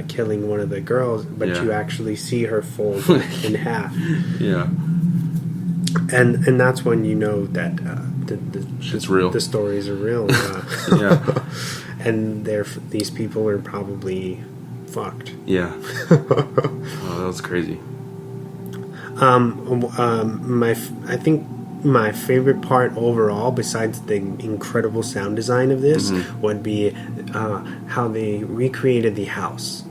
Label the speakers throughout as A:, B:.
A: killing one of the girls, but you actually see her fold in half.
B: Yeah.
A: And that's when you know that
B: it's real.
A: The stories are real.
B: Yeah.
A: And these people are probably fucked.
B: Yeah. Oh, that was crazy.
A: I think my favorite part overall, besides the incredible sound design of this, would be how they recreated the house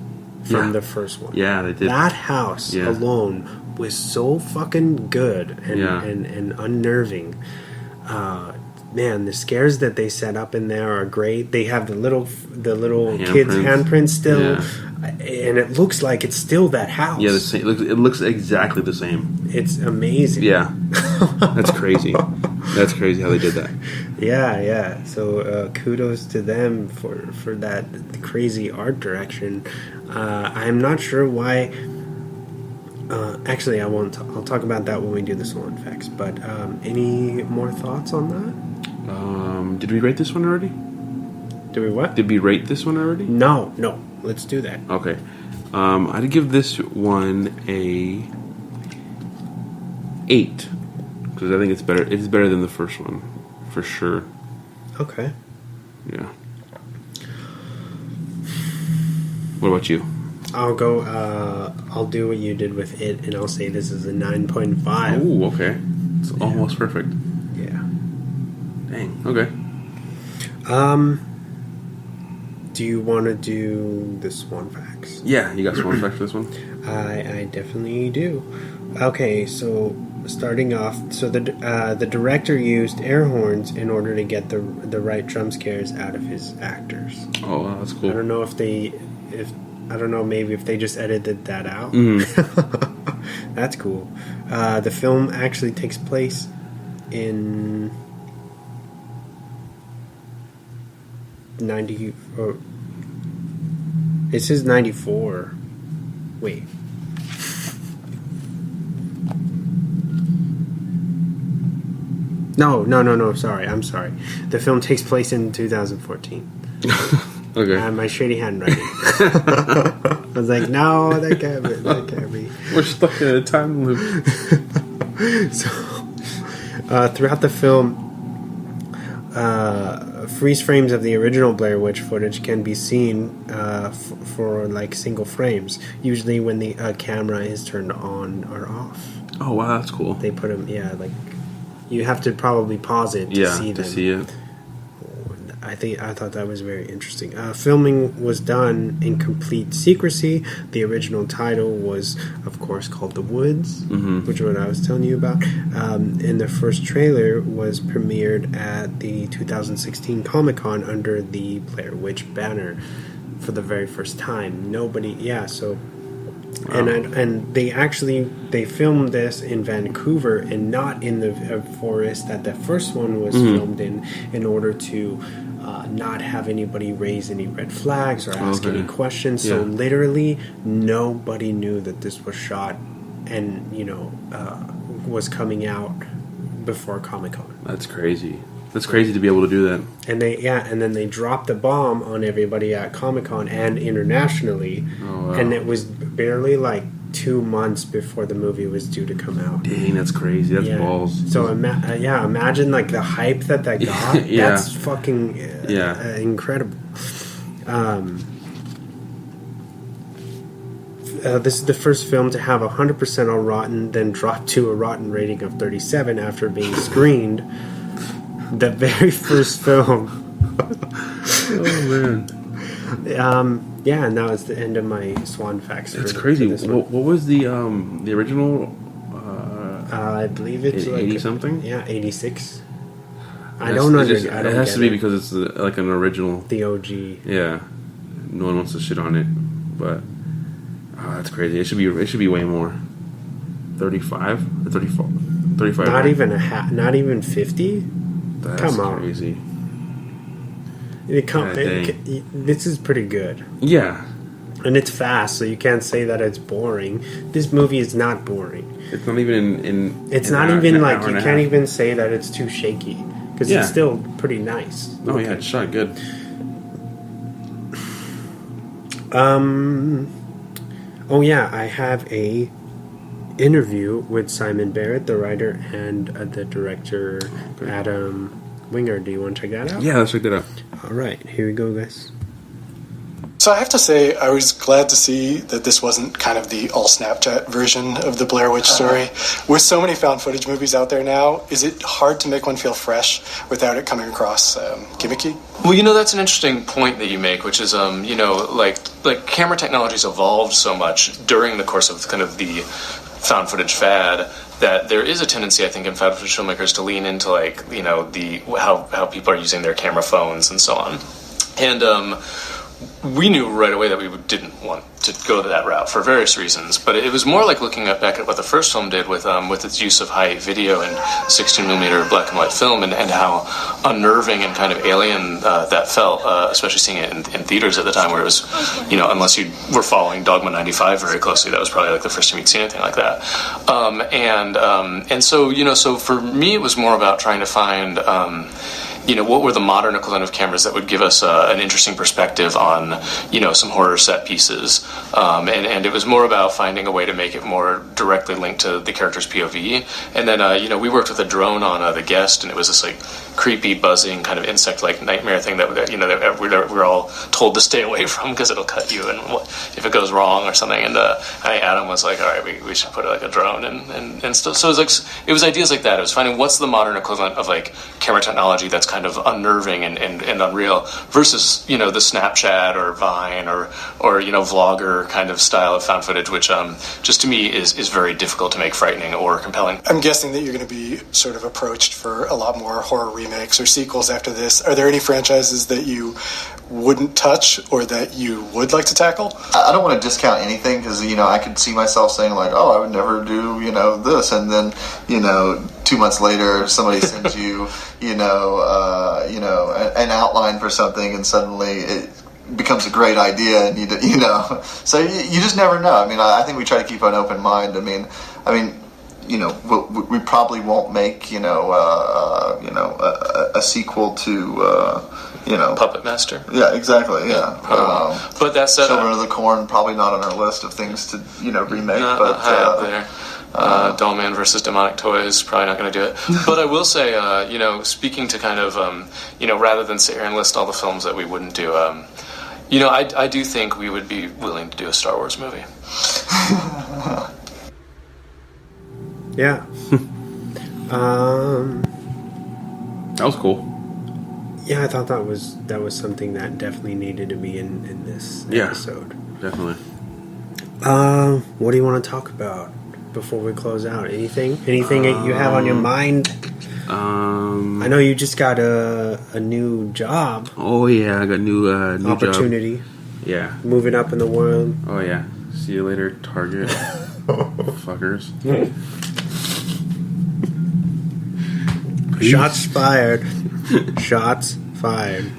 A: from the first one.
B: Yeah, they did.
A: That house alone was so fucking good and unnerving. Man, the scares that they set up in there are great. They have the little kids' handprints still, and it looks like it's still that house.
B: Yeah, it looks exactly the same.
A: It's amazing.
B: Yeah, that's crazy. That's crazy how they did that.
A: Yeah. So kudos to them for that crazy art direction. I'm not sure why. Actually, I won't. I'll talk about that when we do the Swann facts. But any more thoughts on that?
B: Did we rate this one already?
A: Did we what?
B: Did we rate this one already?
A: No. Let's do that.
B: Okay. I'd give this one a 8 because I think it's better. It's better than the first one, for sure.
A: Okay.
B: Yeah. What about you?
A: I'll go. I'll do what you did with it, and I'll say this is a 9.5.
B: Ooh, okay. It's almost perfect.
A: Yeah.
B: Dang. Okay.
A: Do you want to do the Swann facts?
B: Yeah, you got Swann facts for this one?
A: I definitely do. Okay, so starting off, so the director used air horns in order to get the right drum scares out of his actors.
B: Oh, wow, that's cool.
A: I don't know maybe if they just edited that out. That's cool. The film actually takes place in 90, or it says 94. Wait. No, sorry. I'm sorry. The film takes place in 2014.
B: Okay.
A: My shady handwriting. I was like, no, that can't be.
B: We're stuck in a time loop.
A: So, throughout the film, freeze frames of the original Blair Witch footage can be seen for like single frames, usually when the camera is turned on or off.
B: Oh, wow, that's cool.
A: They put them, like you have to probably pause it to see them.
B: To see it.
A: I thought that was very interesting. Filming was done in complete secrecy. The original title was, of course, called The Woods, which is what I was telling you about. And the first trailer was premiered at the 2016 Comic-Con under the Blair Witch banner for the very first time. And they filmed this in Vancouver and not in the forest that the first one was filmed in order to not have anybody raise any red flags or ask any questions. So literally nobody knew that this was shot and was coming out before Comic-Con.
B: That's crazy. That's crazy to be able to do that.
A: And then they dropped the bomb on everybody at Comic-Con and internationally. Oh, wow. And it was barely like 2 months before the movie was due to come out.
B: Dang, that's crazy. That's balls.
A: So imagine like the hype that got. That's fucking incredible. This is the first film to have 100% on Rotten, then dropped to a Rotten rating of 37 after being screened. The very first film.
B: Oh man.
A: And that was the end of my Swann facts.
B: That's crazy. What was the original?
A: I believe it's
B: 80 something.
A: Yeah, 86.
B: It has to be because it's like an original.
A: The OG.
B: Yeah. No one wants to shit on it, but that's crazy. It should be way more. 35 or 34. 35.
A: Not even not even 50.
B: That's
A: Come on.
B: Crazy.
A: This is pretty good.
B: Yeah.
A: And it's fast, so you can't say that it's boring. This movie is not boring.
B: It's not even
A: It's not even like you can't even say that it's too shaky because it's still pretty nice.
B: Oh yeah, it's shot good.
A: Oh yeah, I have a interview with Simon Barrett, the writer, and the director, Adam Winger. Do you want to check that out?
B: Yeah, let's check that out.
A: All right, here we go, guys.
C: So I have to say, I was glad to see that this wasn't kind of the all Snapchat version of the Blair Witch story. With so many found footage movies out there now, is it hard to make one feel fresh without it coming across gimmicky?
D: Well, that's an interesting point that you make, which is, like camera technology's evolved so much during the course of kind of the found footage fad that there is a tendency, I think, in found footage filmmakers to lean into how people are using their camera phones and so on. And we knew right away that we didn't want to go to that route for various reasons, but it was more like looking back at what the first film did with its use of high video and 16mm black and white film, and how unnerving and kind of alien that felt, especially seeing it in theaters at the time, where it was, unless you were following Dogma 95 very closely, that was probably like the first time you'd seen anything like that. And so so for me, it was more about trying to find what were the modern equivalent of cameras that would give us an interesting perspective on, some horror set pieces. And it was more about finding a way to make it more directly linked to the character's POV. And then, we worked with a drone on The Guest, and it was this, like, creepy, buzzing, kind of insect-like nightmare thing that we're all told to stay away from because it'll cut you and if it goes wrong or something. And I think Adam was like, all right, we should put, like, a drone and stuff. So it was ideas like that. It was finding what's the modern equivalent of, like, camera technology that's kind of unnerving and unreal versus the Snapchat or Vine or vlogger kind of style of found footage, which just to me is very difficult to make frightening or compelling.
C: I'm guessing that you're going to be sort of approached for a lot more horror remakes or sequels after this. Are there any franchises that you wouldn't touch or that you would like to tackle?
E: I don't want to discount anything because I could see myself saying like, oh, I would never do this, and then 2 months later somebody sends you an outline for something, and suddenly it becomes a great idea, and so you just never know. I think we try to keep an open mind. We probably won't make a sequel to
D: Puppet Master.
E: Yeah, exactly. Yeah,
D: but that said,
E: Children of the Corn probably not on our list of things to remake.
D: Not
E: but
D: high up there. Dollman versus Demonic Toys, probably not going to do it. But I will say, speaking to kind of, rather than sit here and list all the films that we wouldn't do, I do think we would be willing to do a Star Wars movie.
A: Yeah.
B: That was cool.
A: Yeah, I thought that was something that definitely needed to be in this episode.
B: Definitely.
A: What do you want to talk about before we close out? Anything that you have on your mind? I know you just got a new job.
B: Oh yeah, I got new
A: opportunity.
B: Job. Yeah,
A: moving up in the world.
B: Oh yeah, see you later, Target. Fuckers.
A: Shots fired. Shots fired.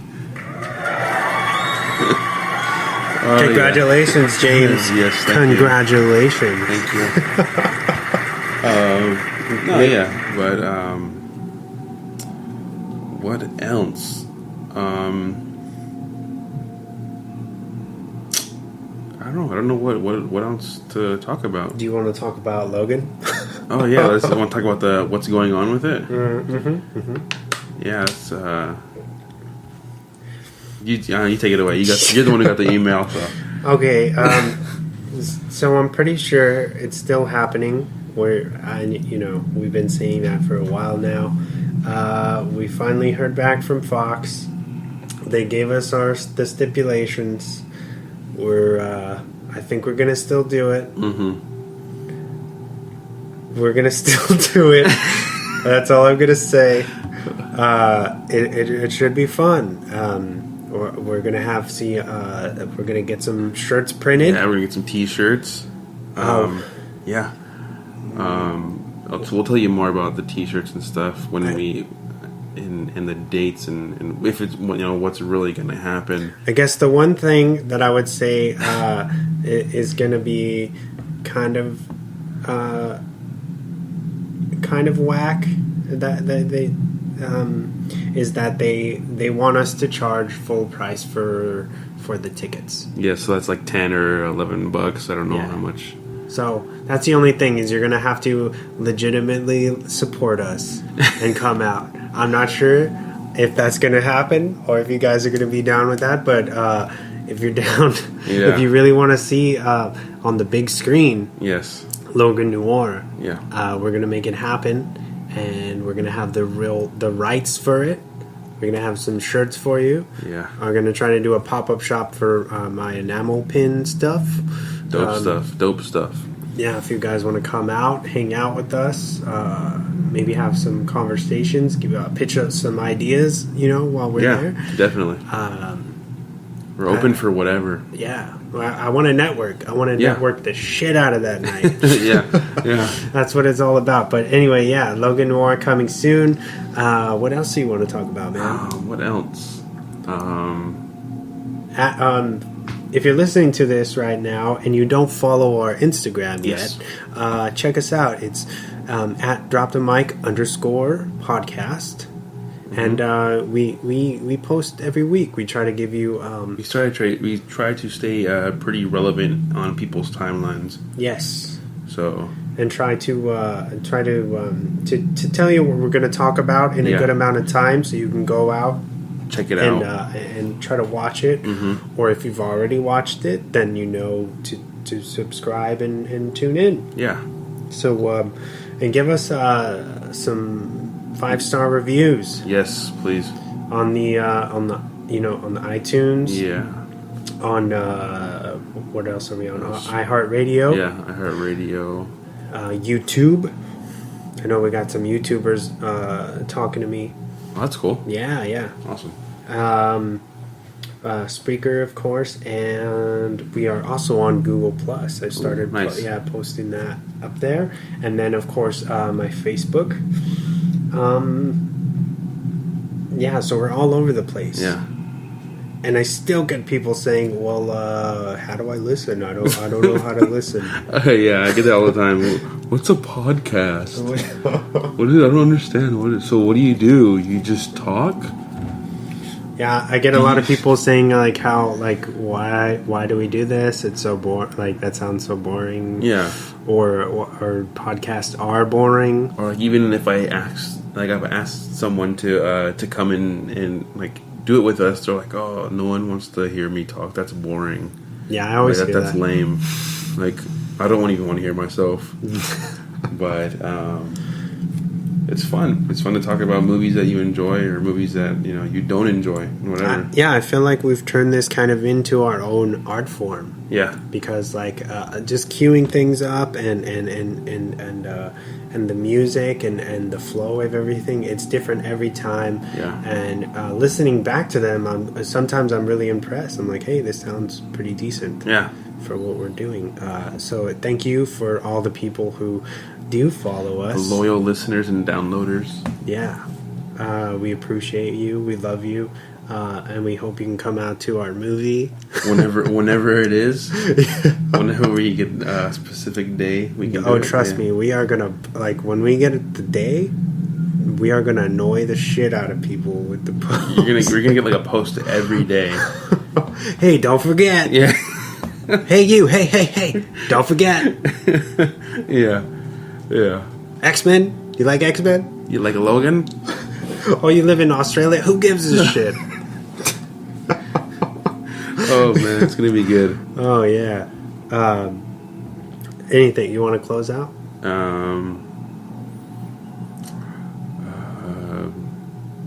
A: Congratulations, James.
B: Yes,
A: congratulations.
B: You. Thank you. But what else? I don't know what else to talk about.
A: Do you want to talk about Logan?
B: Oh yeah, I want to talk about what's going on with it. Yeah, it's you take it away. You're the one who got the email. So.
A: Okay, so I'm pretty sure it's still happening. We've been saying that for a while now. We finally heard back from Fox. They gave us the stipulations. I think we're gonna still do it. Mm-hmm. We're gonna still do it. That's all I'm gonna say. It should be fun. We're gonna we're gonna get some shirts printed.
B: Yeah, we're gonna get some T-shirts. Yeah. We'll tell you more about the T-shirts and stuff when and the dates and if it's what's really gonna happen.
A: I guess the one thing that I would say is gonna be kind of whack that they is that they want us to charge full price for for the tickets.
B: Yeah, so that's like $10 or $11. I don't know
A: Yeah.
B: how much.
A: So that's the only thing is you're gonna have to legitimately support us and come out. I'm not sure if that's gonna happen or if you guys are gonna be down with that, but if you're down, if you really want to see on the big screen,
B: Yes.
A: Logan Noir,
B: Yeah.
A: we're gonna make it happen, and we're gonna have the rights for it. We're gonna have some shirts for you.
B: Yeah.
A: We're gonna try to do a pop-up shop for my enamel pin stuff.
B: Dope stuff.
A: Yeah, if you guys want to come out, hang out with us, maybe have some conversations, pitch us some ideas, while we're there.
B: Definitely. We're open for whatever.
A: Yeah, I want to network. I want to network the shit out of that night.
B: Yeah.
A: That's what it's all about. But anyway, Logan Noir coming soon. What else do you want to talk about, man?
B: What else?
A: If you're listening to this right now and you don't follow our Instagram
B: Yes.
A: yet, check us out. It's at @dropthemic_podcast. And we post every week. We try to give you
B: We try to stay pretty relevant on people's timelines.
A: yes,
B: So
A: and try to tell you what we're going to talk about in a good amount of time, so you can go out
B: check it
A: and
B: out.
A: and try to watch it. Or if you've already watched it, then to subscribe and tune in.
B: Yeah.
A: So and give us some 5-star reviews.
B: Yes, please.
A: On the iTunes.
B: Yeah.
A: On what else are we on? iHeartRadio.
B: Yeah, iHeartRadio.
A: YouTube. I know we got some YouTubers talking to me.
B: Oh, that's cool.
A: Yeah.
B: Awesome.
A: Spreaker, of course, and we are also on Google Plus. I started
B: nice.
A: posting that up there, and then of course my Facebook. So we're all over the place.
B: Yeah.
A: And I still get people saying, "Well, how do I listen? I don't know how to listen."
B: Yeah, I get that all the time. What's a podcast? What is it? I don't understand. What do you do? You just talk?
A: Yeah, I get a lot of people saying why do we do this? It's so boring. Like that sounds so boring.
B: Yeah.
A: Or podcasts are boring.
B: Or even if I've asked someone to come in and do it with us, they're like, "Oh, no one wants to hear me talk. That's boring."
A: Yeah, I always hear
B: that's
A: that.
B: lame. I don't even want to hear myself. But it's fun. It's fun to talk about movies that you enjoy or movies that you don't enjoy, whatever.
A: I feel like we've turned this kind of into our own art form.
B: Yeah,
A: because just queuing things up and the music and the flow of everything, it's different every time.
B: Yeah.
A: And listening back to them, sometimes I'm really impressed. I'm like, hey, this sounds pretty decent.
B: Yeah.
A: For what we're doing. So thank you for all the people who do follow us.
B: The loyal listeners and downloaders.
A: Yeah. We appreciate you. We love you. And we hope you can come out to our movie.
B: Whenever it is. Whenever we get a specific day, we can do it.
A: Trust me. We are going to, when we get the day, we are going to annoy the shit out of people with the post.
B: We're gonna get a post every day.
A: Hey, don't forget.
B: Yeah.
A: Hey, you. Hey. Don't forget.
B: Yeah.
A: X-Men? You like X-Men?
B: You like Logan?
A: Oh, you live in Australia? Who gives a shit?
B: Oh, man, it's going to be good.
A: Oh, yeah. Anything you want to close out?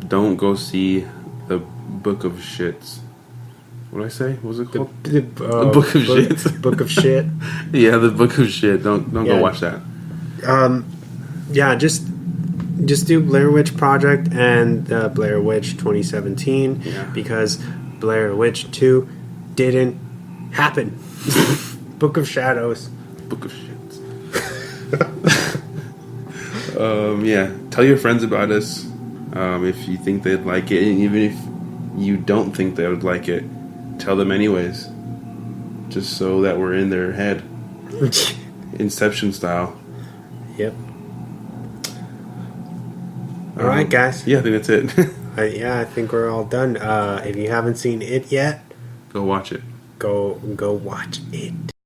B: Don't go see the Book of Shits. What did I say? What was it called?
A: The
B: Book of Shits.
A: Book of Shit.
B: Yeah, the Book of Shit. Don't go watch that.
A: Just do Blair Witch Project and Blair Witch 2017 because Blair Witch 2 didn't happen. Book of Shadows.
B: Book of Shits. Tell your friends about us if you think they'd like it, and even if you don't think they would like it, tell them anyways, just so that we're in their head. Inception style.
A: Yep. All right, guys.
B: Yeah, I think that's it.
A: I think we're all done. If you haven't seen it yet,
B: Go watch it.
A: Go watch it.